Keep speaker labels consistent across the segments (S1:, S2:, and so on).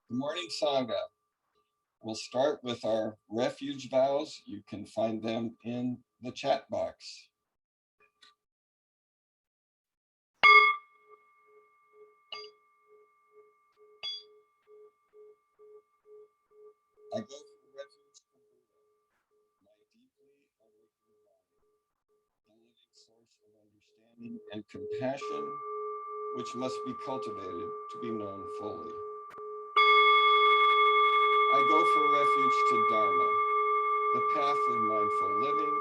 S1: Good morning, Sangha. We'll start with our refuge vows. You can find them in the chat box. I go for refuge from Buddha, my deeply awakened mind, the living source of understanding and compassion, which must be cultivated to be known fully. I go for refuge to Dharma, the path of mindful living,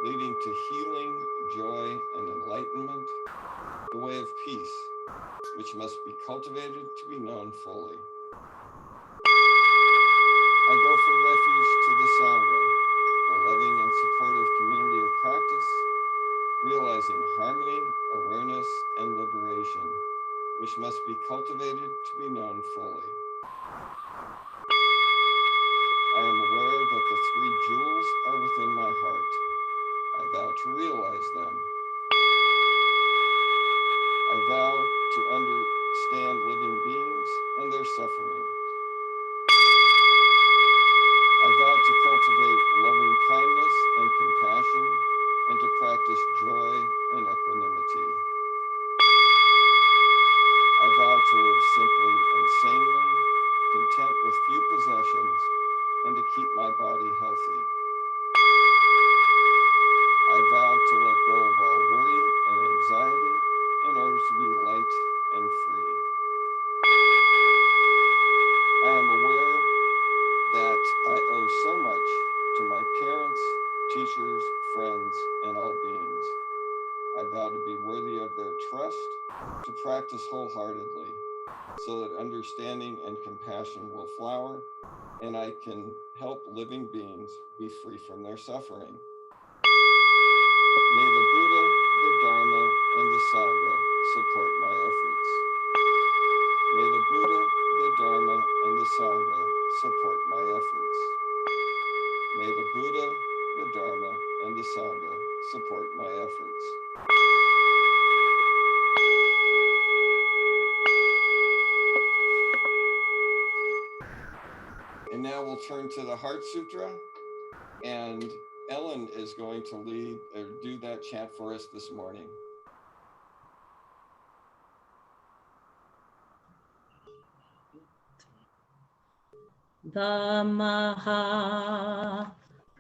S1: leading to healing, joy, and enlightenment, the way of peace, which must be cultivated to be known fully. I go for refuge to the Sangha, the loving and supportive community of practice, realizing harmony, awareness, and liberation, which must be cultivated to be known fully. I am aware that the three jewels are within my heart. I vow to realize them. I vow to understand living beings and their suffering. I vow to cultivate loving kindness and compassion and to practice joy and equanimity. I vow to live simply and sanely, content with few possessions, and to keep my body healthy. I vow to let go of all worry and anxiety in order to be light and free. I am aware that I owe so much to my parents, teachers, friends, and all beings. I vow to be worthy of their trust, to practice wholeheartedly, so that understanding and compassion will flower, and I can help living beings be free from their suffering. May the Buddha, the Dharma, and the Sangha support my efforts. May the Buddha, the Dharma, and the Sangha support my efforts. May the Buddha, the Dharma, and the Sangha support my efforts. And now we'll turn to the Heart Sutra, and Ellen is going to lead or do that chant for us this morning.
S2: Dhammaha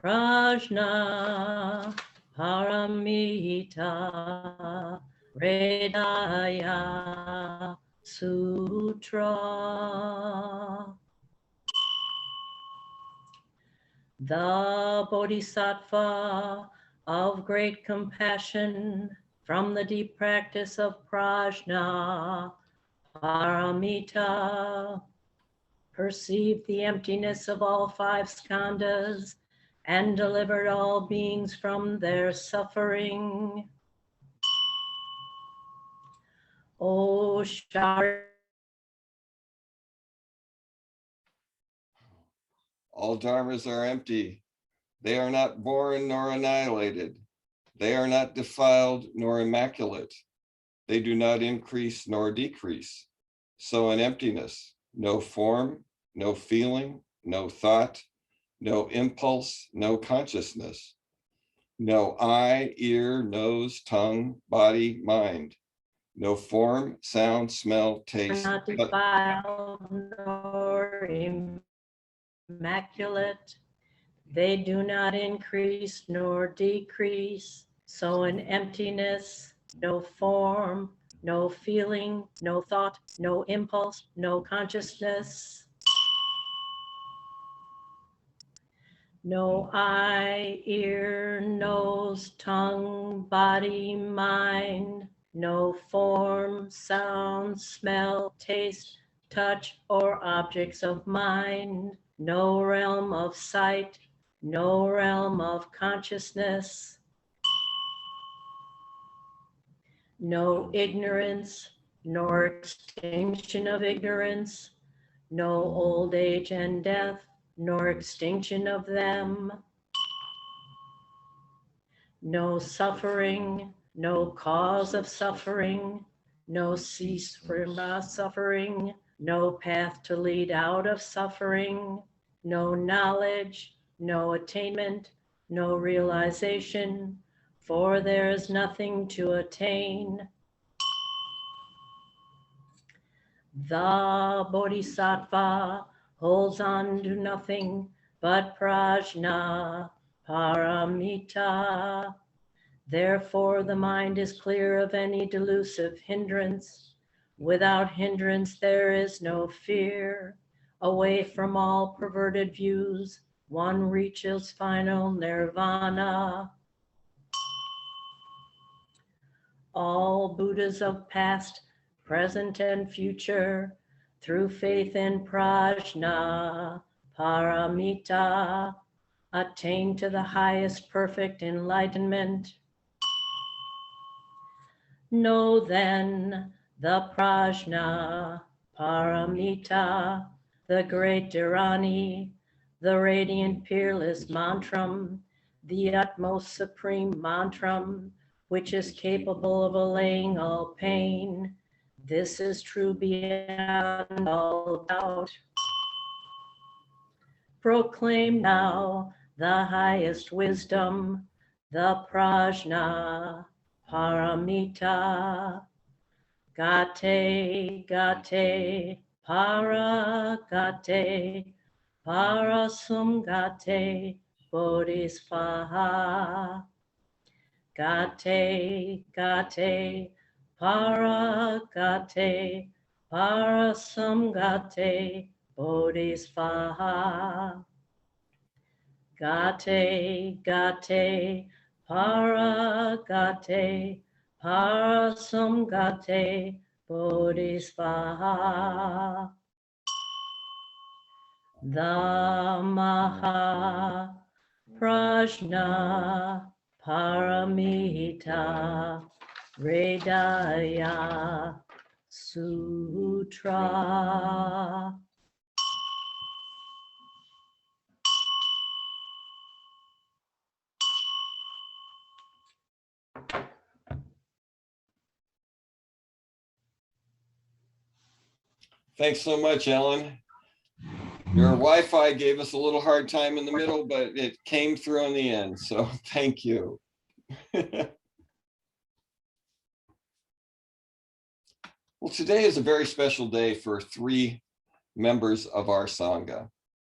S2: prajna paramita redaya sutra. The Bodhisattva of great compassion from the deep practice of prajna paramita perceived the emptiness of all five skandhas and delivered all beings from their suffering. O Shari.
S1: All dharmas are empty. They are not born nor annihilated. They are not defiled nor immaculate. They do not increase nor decrease. So in emptiness, no form, no feeling, no thought, no impulse, no consciousness, no eye, ear, nose, tongue, body, mind, no form, sound, smell, taste.
S2: Not defiled nor immaculate. They do not increase nor decrease. So in emptiness, no form, no feeling, no thought, no impulse, no consciousness. No eye, ear, nose, tongue, body, mind, no form, sound, smell, taste, touch, or objects of mind, no realm of sight, no realm of consciousness, no ignorance, nor extinction of ignorance, no old age and death, nor extinction of them, no suffering, no cause of suffering, no cease from suffering, no path to lead out of suffering, no knowledge, no attainment, no realization, for there is nothing to attain. The Bodhisattva holds on to nothing but prajna, paramita. Therefore, the mind is clear of any delusive hindrance. Without hindrance, there is no fear. Away from all perverted views, one reaches final nirvana. All Buddhas of past, present, and future, through faith in prajna, paramita, attain to the highest perfect enlightenment. Know then the prajna, paramita, the great Dharani, the radiant peerless mantram, the utmost supreme mantram, which is capable of allaying all pain. This is true beyond all doubt. Proclaim now the highest wisdom, the prajna, paramita. Gate, gate, para gate, parasum gate, bodhisvaha. Gate, gate, para gate, parasum gate, bodhisvaha. Gate, gate, para gate, parasum gate, bodhisvaha. The Maha Prajna Paramita Hridaya Sutra.
S1: Thanks so much, Ellen. Your Wi-Fi gave us a little hard time in the middle, but it came through in the end, so thank you. Well, today is a very special day for 3 members of our Sangha.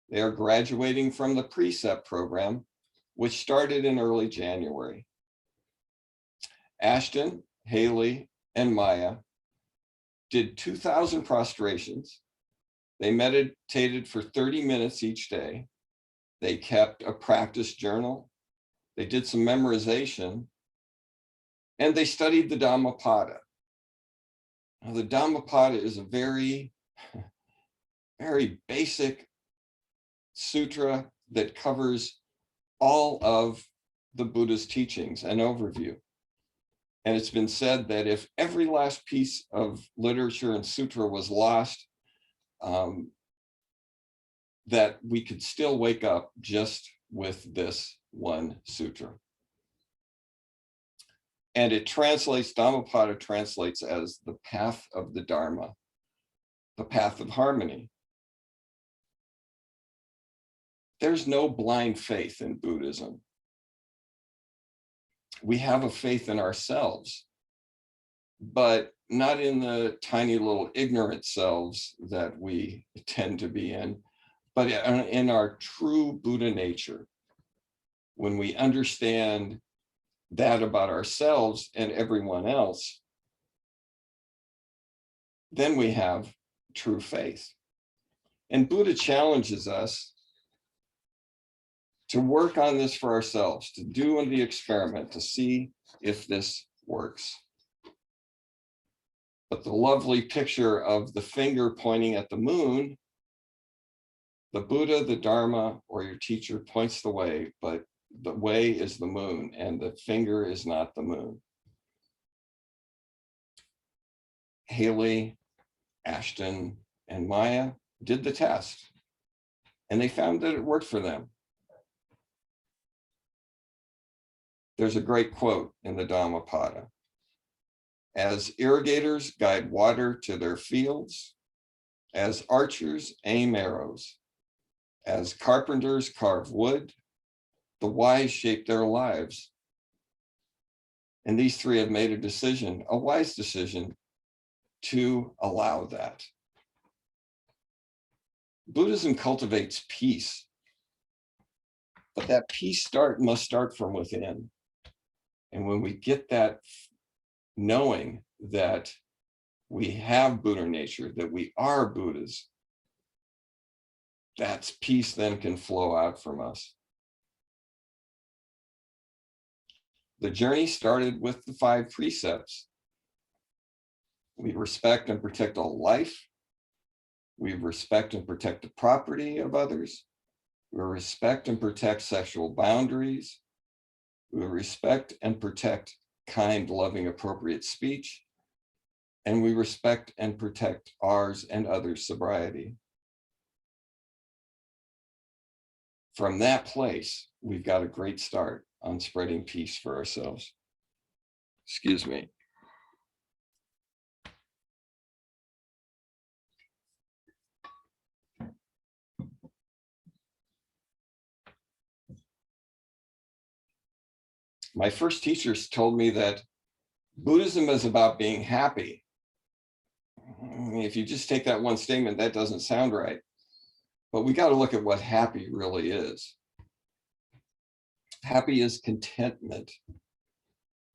S1: They are graduating from the Precept program, which started in early January. Ashton, Haley, and Maya did 2,000 prostrations. They meditated for 30 minutes each day. They kept a practice journal. They did some memorization, and they studied the Dhammapada. Now, the Dhammapada is a very, very basic sutra that covers all of the Buddha's teachings and overview. And it's been said that if every last piece of literature and sutra was lost, that we could still wake up just with this one sutra. And it translates, Dhammapada translates as the path of the Dharma, the path of harmony. There's no blind faith in Buddhism. We have a faith in ourselves, but not in the tiny little ignorant selves that we tend to be in, but in our true Buddha nature. When we understand that about ourselves and everyone else, then we have true faith. And Buddha challenges us to work on this for ourselves, to do the experiment, to see if this works. But the lovely picture of the finger pointing at the moon, the Buddha, the Dharma, or your teacher points the way, but the way is the moon, and the finger is not the moon. Haley, Ashton, and Maya did the test, and they found that it worked for them. There's a great quote in the Dhammapada. As irrigators guide water to their fields, As archers aim arrows, as carpenters carve wood, the wise shape their lives. And these three have made a decision, a wise decision, to allow that. Buddhism cultivates peace, but that peace must start from within. And when we get that knowing that we have Buddha nature, that we are Buddhas, that's peace then can flow out from us. The journey started with the 5 precepts. We respect and protect all life. We respect and protect the property of others. We respect and protect sexual boundaries. We respect and protect kind, loving, appropriate speech. And we respect and protect ours and others' sobriety. From that place, we've got a great start on spreading peace for ourselves. Excuse me. My first teachers told me that Buddhism is about being happy. If you just take that one statement, that doesn't sound right. But we got to look at what happy really is. Happy is contentment.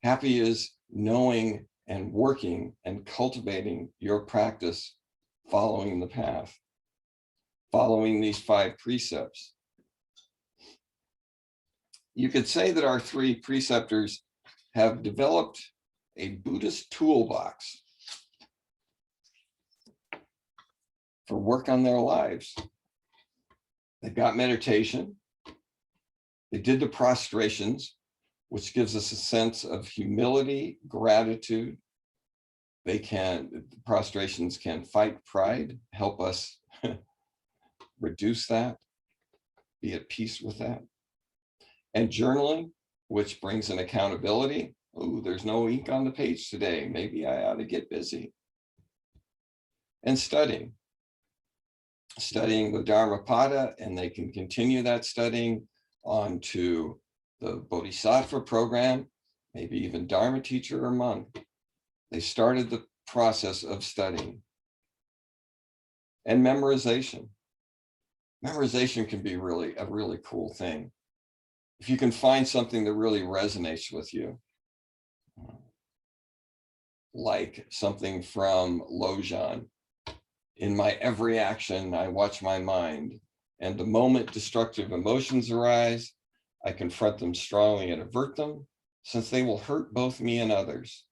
S1: Happy is knowing and working and cultivating your practice, following the path, following these 5 precepts. You could say that our 3 preceptors have developed a Buddhist toolbox for work on their lives. They've got meditation. They did the prostrations, which gives us a sense of humility, gratitude. The prostrations can fight pride, help us reduce that, be at peace with that. And journaling, which brings an accountability. Oh, there's no ink on the page today. Maybe I ought to get busy. And studying the Dharmapada, and they can continue that studying on to the Bodhisattva program, maybe even Dharma teacher or monk. They started the process of studying. And memorization. Memorization can be a really cool thing. If you can find something that really resonates with you, like something from Lojan, in my every action, I watch my mind, and the moment destructive emotions arise, I confront them strongly and avert them, since they will hurt both me and others.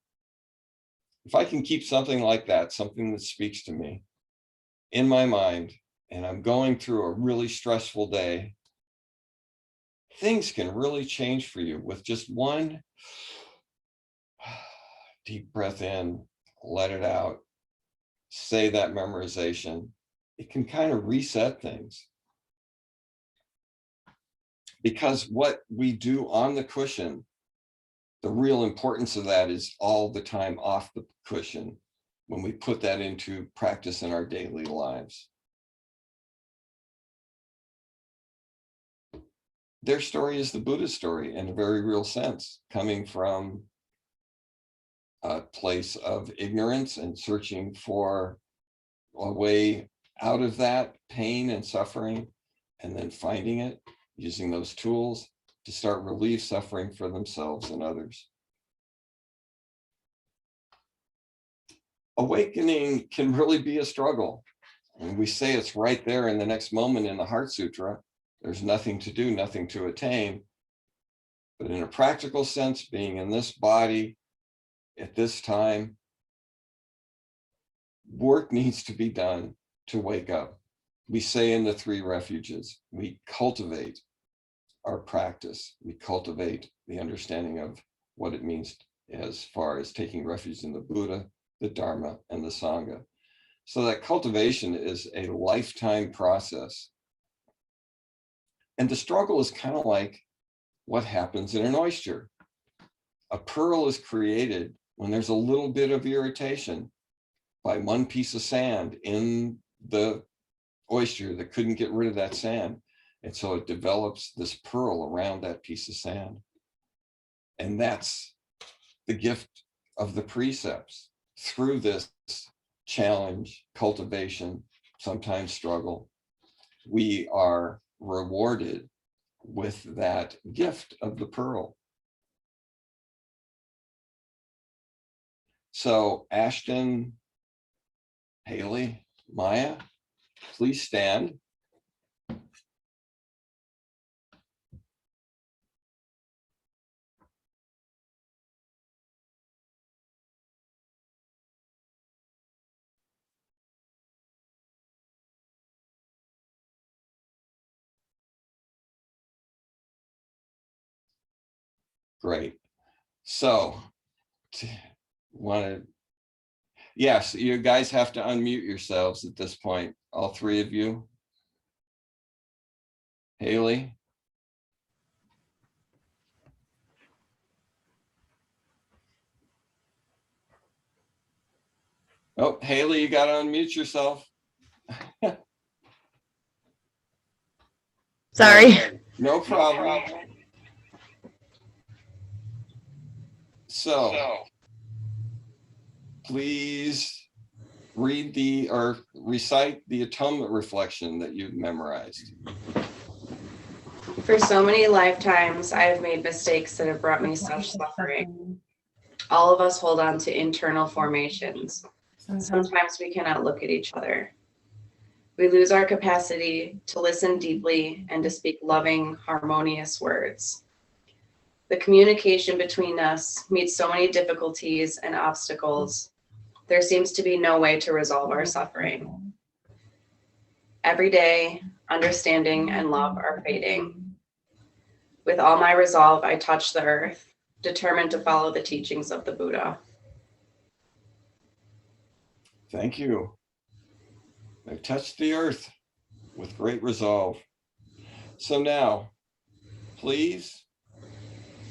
S1: If I can keep something like that, something that speaks to me in my mind, and I'm going through a really stressful day, things can really change for you with just one deep breath in, let it out, say that memorization. It can kind of reset things. Because what we do on the cushion, the real importance of that is all the time off the cushion when we put that into practice in our daily lives. Their story is the Buddha's story in a very real sense, coming from a place of ignorance and searching for a way out of that pain and suffering, and then finding it, using those tools to start relieve suffering for themselves and others. Awakening can really be a struggle. And we say it's right there in the next moment in the Heart Sutra. There's nothing to do, nothing to attain. But in a practical sense, being in this body at this time, work needs to be done to wake up. We say in the 3 refuges, we cultivate our practice. We cultivate the understanding of what it means as far as taking refuge in the Buddha, the Dharma, and the Sangha. So that cultivation is a lifetime process. And the struggle is kind of like what happens in an oyster. A pearl is created when there's a little bit of irritation by one piece of sand in the oyster that couldn't get rid of that sand. And so it develops this pearl around that piece of sand. And that's the gift of the precepts. Through this challenge, cultivation, sometimes struggle, we are rewarded with that gift of the pearl. So Ashton, Haley, Maya, please stand. Great. So, yes, you guys have to unmute yourselves at this point, all three of you. Haley. Oh, Haley, you got to unmute yourself.
S3: Sorry.
S1: No problem. So, please read or recite the atonement reflection that you've memorized.
S3: For so many lifetimes, I have made mistakes that have brought me such suffering. All of us hold on to internal formations. Sometimes we cannot look at each other. We lose our capacity to listen deeply and to speak loving, harmonious words. The communication between us meets so many difficulties and obstacles. There seems to be no way to resolve our suffering. Every day, understanding and love are fading. With all my resolve, I touch the earth, determined to follow the teachings of the Buddha.
S1: Thank you. I touched the earth with great resolve. So now, please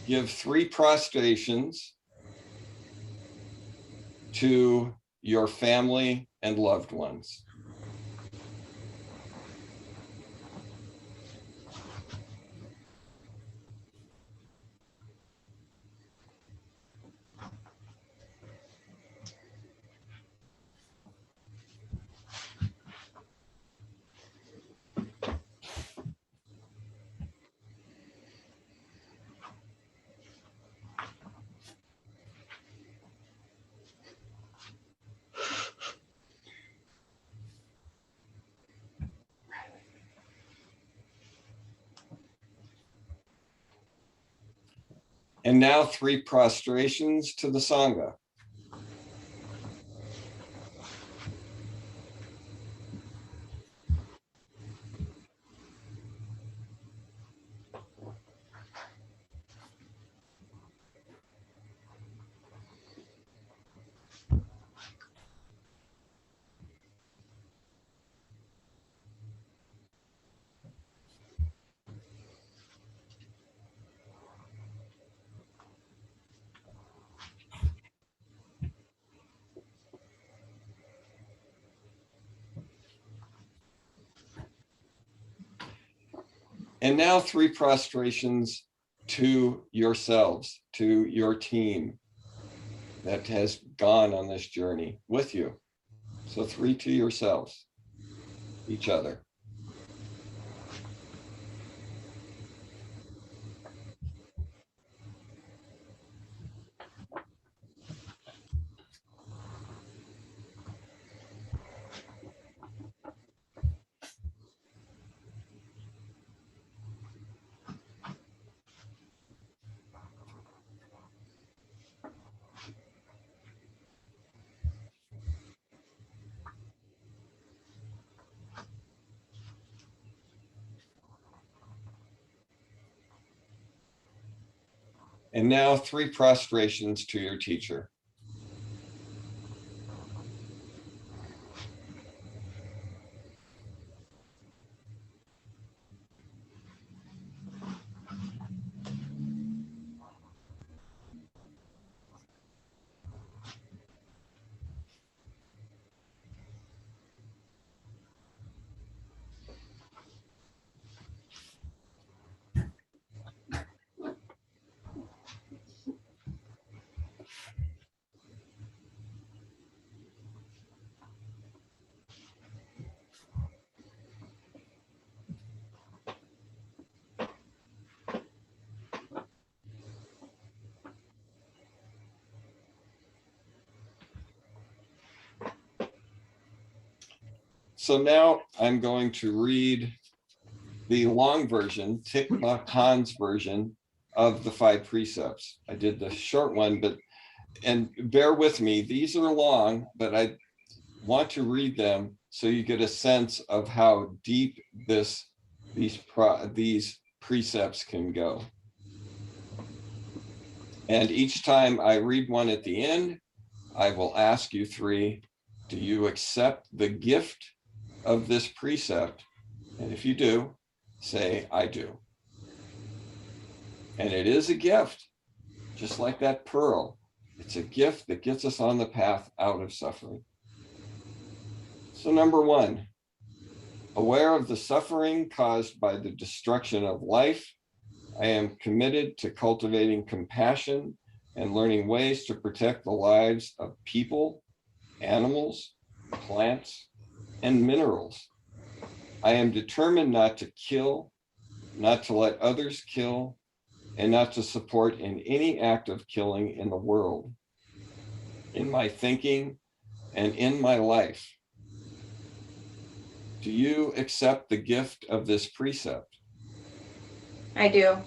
S1: give 3 prostrations to your family and loved ones. And now 3 prostrations to the Sangha. And now 3 prostrations to yourselves, to your team that has gone on this journey with you. So 3 to yourselves, each other. And now 3 prostrations to your teacher. So now I'm going to read the long version, Thich Nhat Hanh's version of the 5 precepts. I did the short one, and bear with me, these are long, but I want to read them so you get a sense of how deep these precepts can go. And each time I read one at the end, I will ask you 3, do you accept the gift of this precept? And if you do, say, I do. And it is a gift, just like that pearl. It's a gift that gets us on the path out of suffering. So number 1, aware of the suffering caused by the destruction of life, I am committed to cultivating compassion and learning ways to protect the lives of people, animals, plants, and minerals. I am determined not to kill, not to let others kill, and not to support in any act of killing in the world, in my thinking, and in my life. Do you accept the gift of this precept?
S3: I do.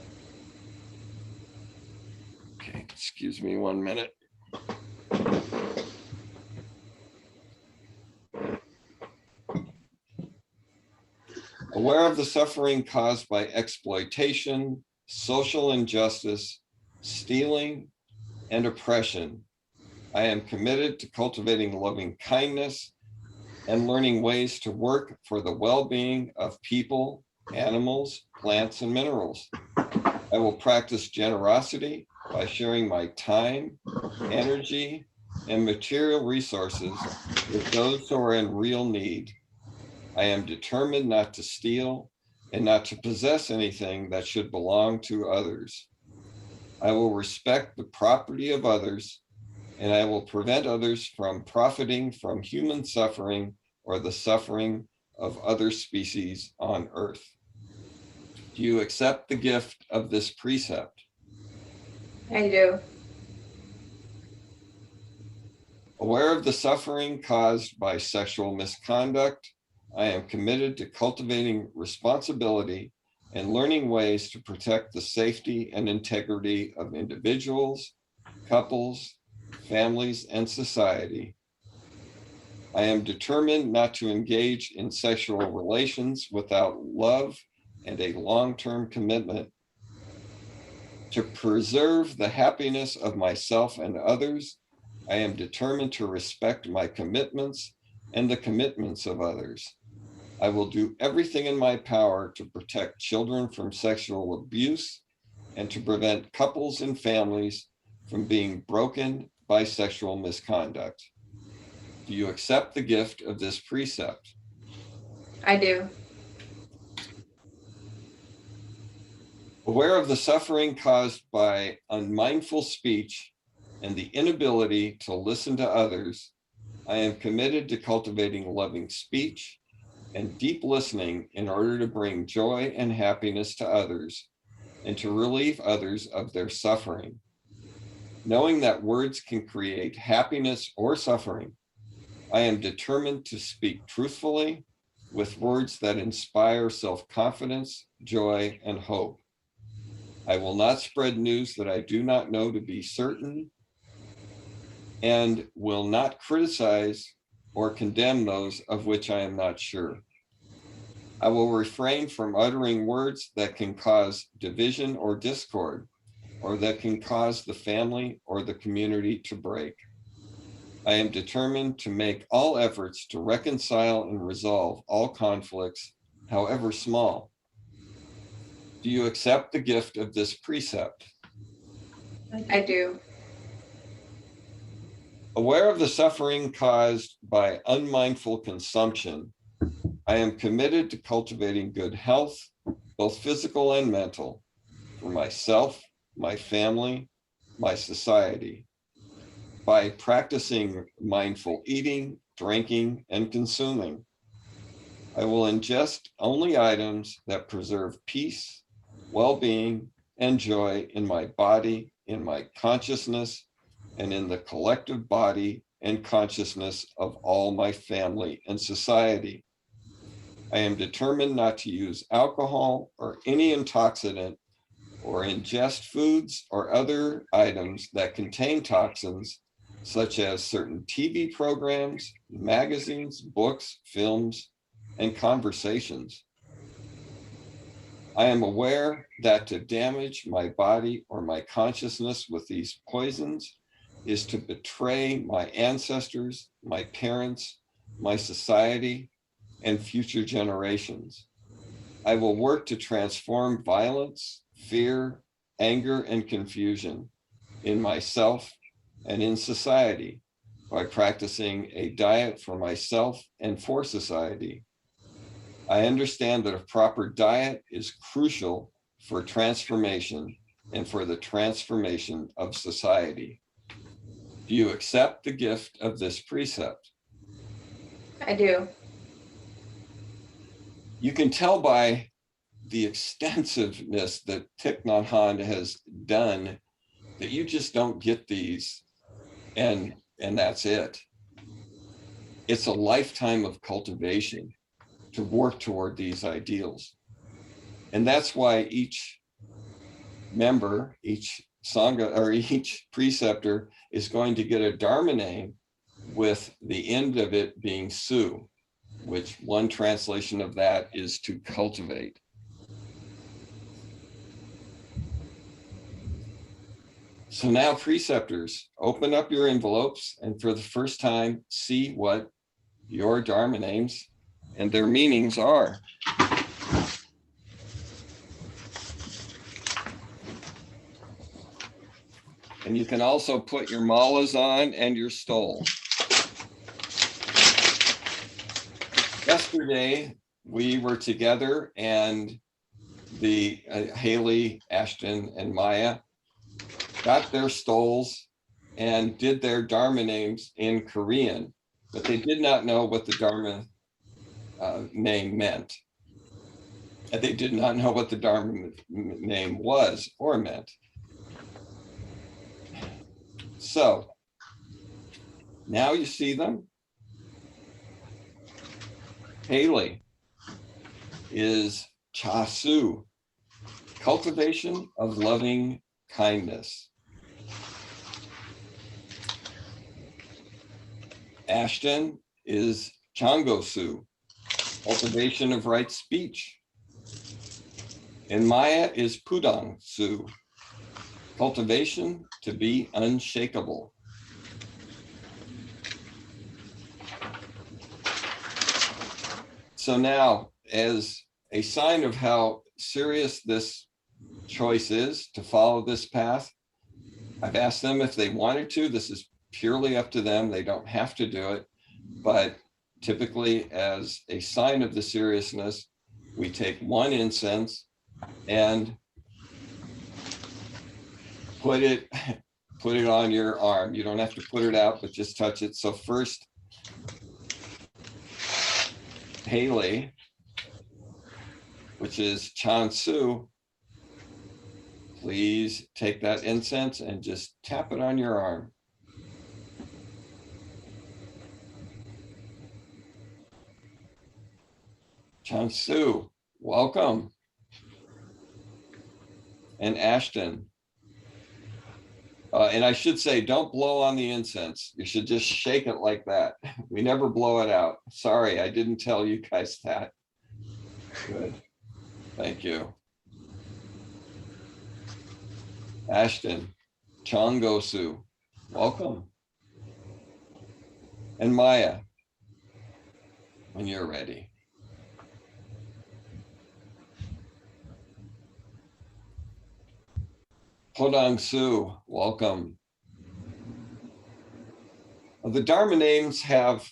S1: Okay, excuse me 1 minute. Aware of the suffering caused by exploitation, social injustice, stealing, and oppression, I am committed to cultivating loving kindness and learning ways to work for the well-being of people, animals, plants, and minerals. I will practice generosity by sharing my time, energy, and material resources with those who are in real need. I am determined not to steal and not to possess anything that should belong to others. I will respect the property of others, and I will prevent others from profiting from human suffering or the suffering of other species on earth. Do you accept the gift of this precept?
S3: I do.
S1: Aware of the suffering caused by sexual misconduct, I am committed to cultivating responsibility and learning ways to protect the safety and integrity of individuals, couples, families, and society. I am determined not to engage in sexual relations without love and a long-term commitment. To preserve the happiness of myself and others, I am determined to respect my commitments and the commitments of others. I will do everything in my power to protect children from sexual abuse and to prevent couples and families from being broken by sexual misconduct. Do you accept the gift of this precept?
S3: I do.
S1: Aware of the suffering caused by unmindful speech and the inability to listen to others, I am committed to cultivating loving speech and deep listening in order to bring joy and happiness to others and to relieve others of their suffering. Knowing that words can create happiness or suffering, I am determined to speak truthfully with words that inspire self-confidence, joy, and hope. I will not spread news that I do not know to be certain and will not criticize or condemn those of which I am not sure. I will refrain from uttering words that can cause division or discord, or that can cause the family or the community to break. I am determined to make all efforts to reconcile and resolve all conflicts, however small. Do you accept the gift of this precept?
S3: I do.
S1: Aware of the suffering caused by unmindful consumption, I am committed to cultivating good health, both physical and mental, for myself, my family, my society, by practicing mindful eating, drinking, and consuming. I will ingest only items that preserve peace, well-being, and joy in my body, in my consciousness, and in the collective body and consciousness of all my family and society. I am determined not to use alcohol or any intoxicant or ingest foods or other items that contain toxins, such as certain TV programs, magazines, books, films, and conversations. I am aware that to damage my body or my consciousness with these poisons is to betray my ancestors, my parents, my society, and future generations. I will work to transform violence, fear, anger, and confusion in myself and in society by practicing a diet for myself and for society. I understand that a proper diet is crucial for transformation and for the transformation of society. Do you accept the gift of this precept?
S3: I do.
S1: You can tell by the extensiveness that Thich Nhat Hanh has done that you just don't get these and that's it. It's a lifetime of cultivation to work toward these ideals. And that's why each member, each Sangha, or each preceptor is going to get a Dharma name with the end of it being Su, which one translation of that is to cultivate. So now, preceptors, open up your envelopes and for the first time, see what your Dharma names and their meanings are. And you can also put your malas on and your stole. Yesterday, we were together and the Haley, Ashton, and Maya got their stoles and did their Dharma names in Korean, but they did not know what the Dharma name meant. And they did not know what the Dharma name was or meant. So now you see them. Haley is Cha Su, cultivation of loving kindness. Ashton is Chango Su, cultivation of right speech. And Maya is Pudong Su, cultivation to be unshakable. So now, as a sign of how serious this choice is to follow this path, I've asked them if they wanted to. This is purely up to them. They don't have to do it. But typically, as a sign of the seriousness, we take one incense and put it on your arm. You don't have to put it out, but just touch it. So first, Haley, which is Chan Su, please take that incense and just tap it on your arm. Chan Su, welcome. And Ashton. And I should say, don't blow on the incense. You should just shake it like that. We never blow it out. Sorry, I didn't tell you guys that. Good. Thank you. Ashton, Changosu, welcome. And Maya, when you're ready. Podang Su, welcome. The Dharma names have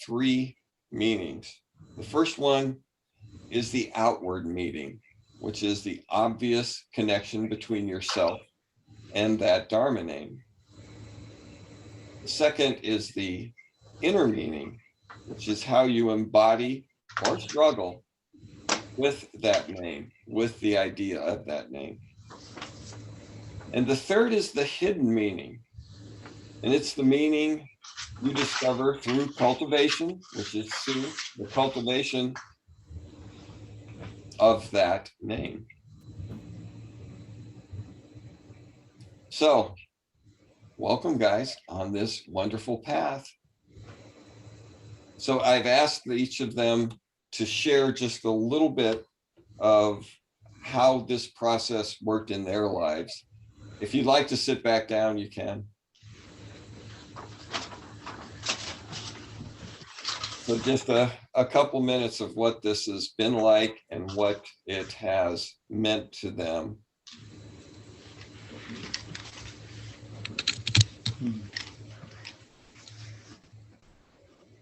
S1: three meanings. The first one is the outward meaning, which is the obvious connection between yourself and that Dharma name. The second is the inner meaning, which is how you embody or struggle with that name, with the idea of that name. And the third is the hidden meaning, And it's the meaning you discover through cultivation, which is Su, the cultivation of that name. So, welcome, guys, on this wonderful path. So I've asked each of them to share just a little bit of how this process worked in their lives. If you'd like to sit back down, you can. So just a couple minutes of what this has been like and what it has meant to them.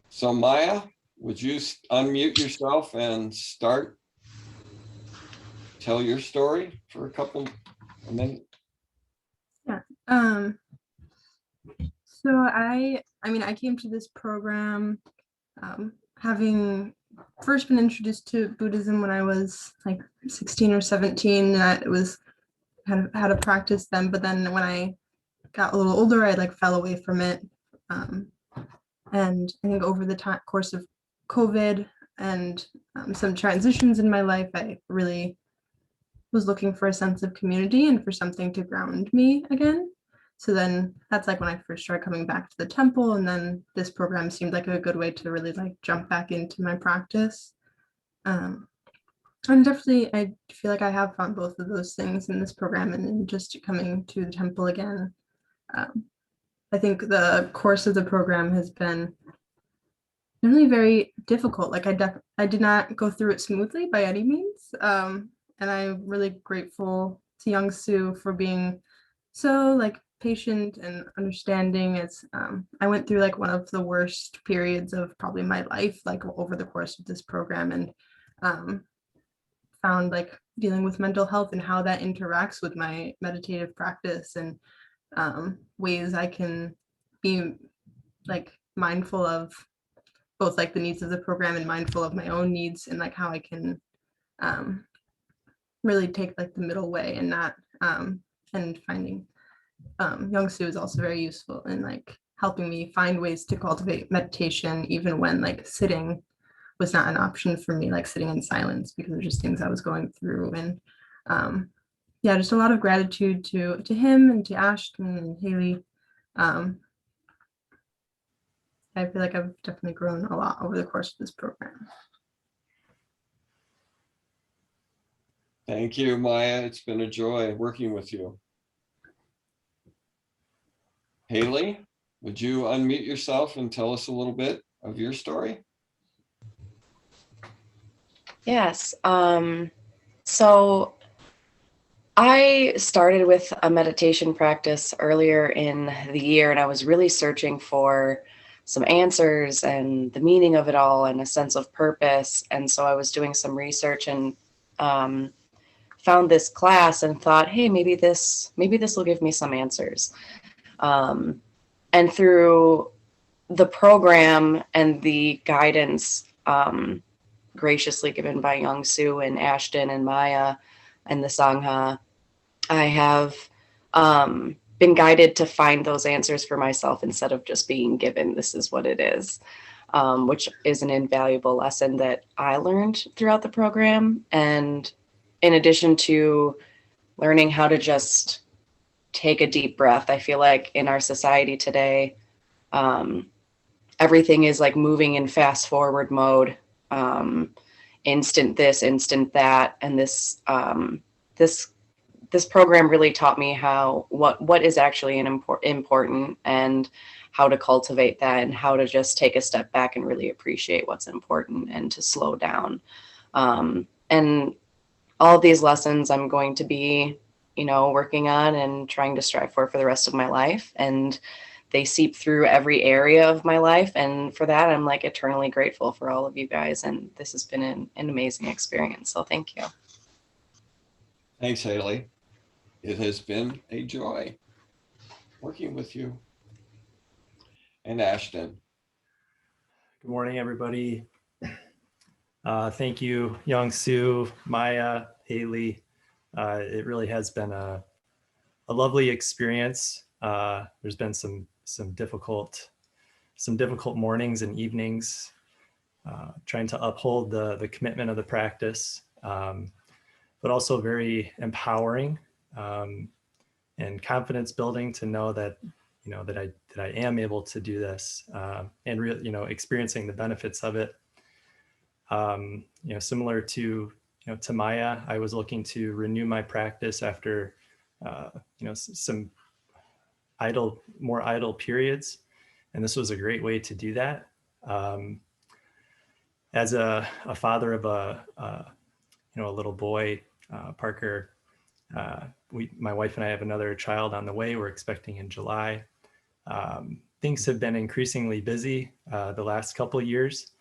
S1: So Maya, would you unmute yourself and start? Tell your story for a couple of minutes.
S4: Yeah. So I mean, I came to this program having first been introduced to Buddhism when I was like 16 or 17. That it was kind of had a practice then, but then when I got a little older, I like fell away from it. And I think over the course of COVID and some transitions in my life, I really was looking for a sense of community and for something to ground me again. So then that's like when I first started coming back to the temple, and then this program seemed like a good way to really like jump back into my practice. And definitely I feel like I have found both of those things in this program and in just coming to the temple again. I think the course of the program has been really very difficult. Like I did not go through it smoothly by any means. And I'm really grateful to Yong Su for being so like patient and understanding. It's I went through like one of the worst periods of probably my life, like over the course of this program, and found like dealing with mental health and how that interacts with my meditative practice, and ways I can be like mindful of both like the needs of the program and mindful of my own needs, and like how I can really take like the middle way and not and finding Yong Su is also very useful in like helping me find ways to cultivate meditation even when like sitting was not an option for me, like sitting in silence, because of just things I was going through. And yeah, just a lot of gratitude to him and to Ashton and Haley. I feel like I've definitely grown a lot over the course of this program.
S1: Thank you, Maya. It's been a joy working with you. Haley, would you unmute yourself and tell us a little bit of your story?
S3: Yes. So I started with a meditation practice earlier in the year, and I was really searching for some answers and the meaning of it all and a sense of purpose. And so I was doing some research and found this class and thought, hey, maybe this will give me some answers. And through the program and the guidance graciously given by Yong Su and Ashton and Maya and the Sangha, I have been guided to find those answers for myself instead of just being given, this is what it is, which is an invaluable lesson that I learned throughout the program. And in addition to learning how to just take a deep breath, I feel like in our society today, everything is like moving in fast forward mode, instant this, instant that. And this program really taught me what is actually important and how to cultivate that and how to just take a step back and really appreciate what's important and to slow down. And all these lessons I'm going to be, working on and trying to strive for the rest of my life. And they seep through every area of my life. And for that, I'm like eternally grateful for all of you guys. And this has been an amazing experience. So thank you.
S1: Thanks, Haley. It has been a joy working with you. And Ashton.
S5: Good morning, everybody. Thank you, Yong Su, Maya, Haley. It really has been a lovely experience. There's been some some difficult mornings and evenings, trying to uphold the commitment of the practice, but also very empowering and confidence building to know that, that I am able to do this, and experiencing the benefits of it. Similar to to Maya, I was looking to renew my practice after some more idle periods, and this was a great way to do that. As a father of a little boy, Parker, my wife and I have another child on the way. We're expecting in July. Things have been increasingly busy the last couple of years.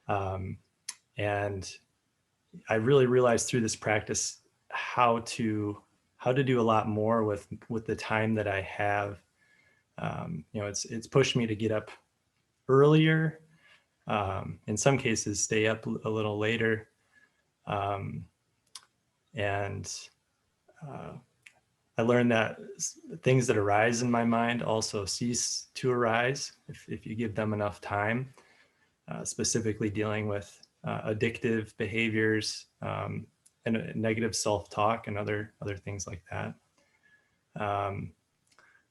S5: And I really realized through this practice how to do a lot more with the time that I have. It's pushed me to get up earlier, in some cases stay up a little later. And I learned that things that arise in my mind also cease to arise if you give them enough time, specifically dealing with addictive behaviors, and negative self-talk and other things like that.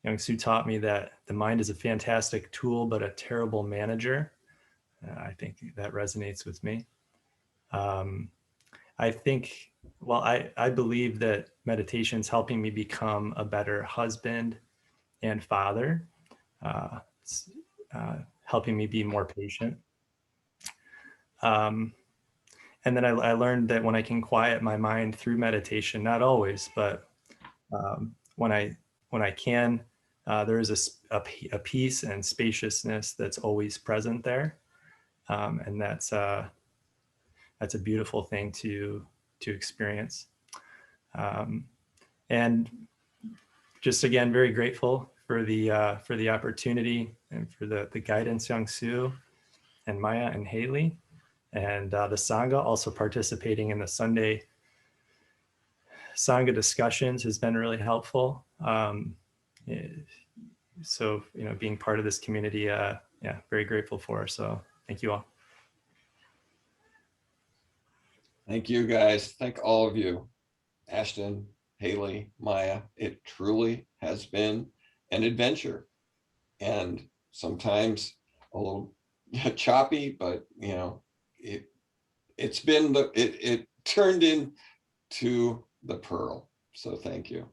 S5: Yong Su taught me that the mind is a fantastic tool, but a terrible manager. I think that resonates with me. I think, well, I believe that meditation is helping me become a better husband and father, helping me be more patient. And then I learned that when I can quiet my mind through meditation, not always, but when I can, there is a peace and spaciousness that's always present there, and that's a beautiful thing to experience. And just again, very grateful for the opportunity and for the guidance, Yong Su and Maya and Haley, and the Sangha. Also participating in the Sunday Sangha discussions has been really helpful. So, being part of this community, yeah, very grateful for. So thank you all.
S1: Thank you, guys. Thank all of you. Ashton, Haley, Maya, it truly has been an adventure, and sometimes a little choppy, but it's been it turned into the pearl. So thank you.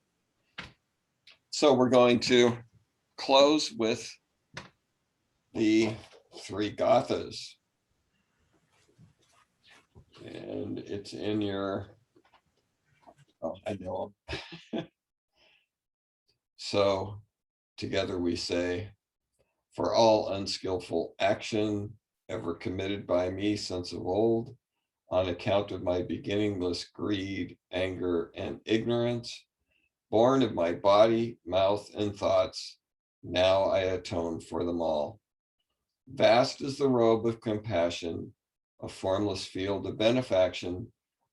S1: So we're going to close with the 3 gathas, and it's in your, oh, I know them. So together we say, for all unskillful action ever committed by me since of old, on account of my beginningless greed, anger, and ignorance, born of my body, mouth, and thoughts, now I atone for them all. Vast is the robe of compassion, a formless field of benefaction.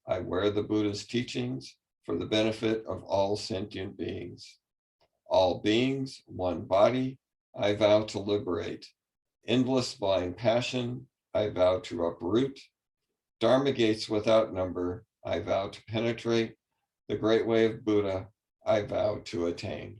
S1: I wear the Buddha's teachings for the benefit of all sentient beings. All beings, one body, I vow to liberate. Endless blind passion, I vow to uproot. Dharma gates without number, I vow to penetrate. The great way of Buddha, I vow to attain.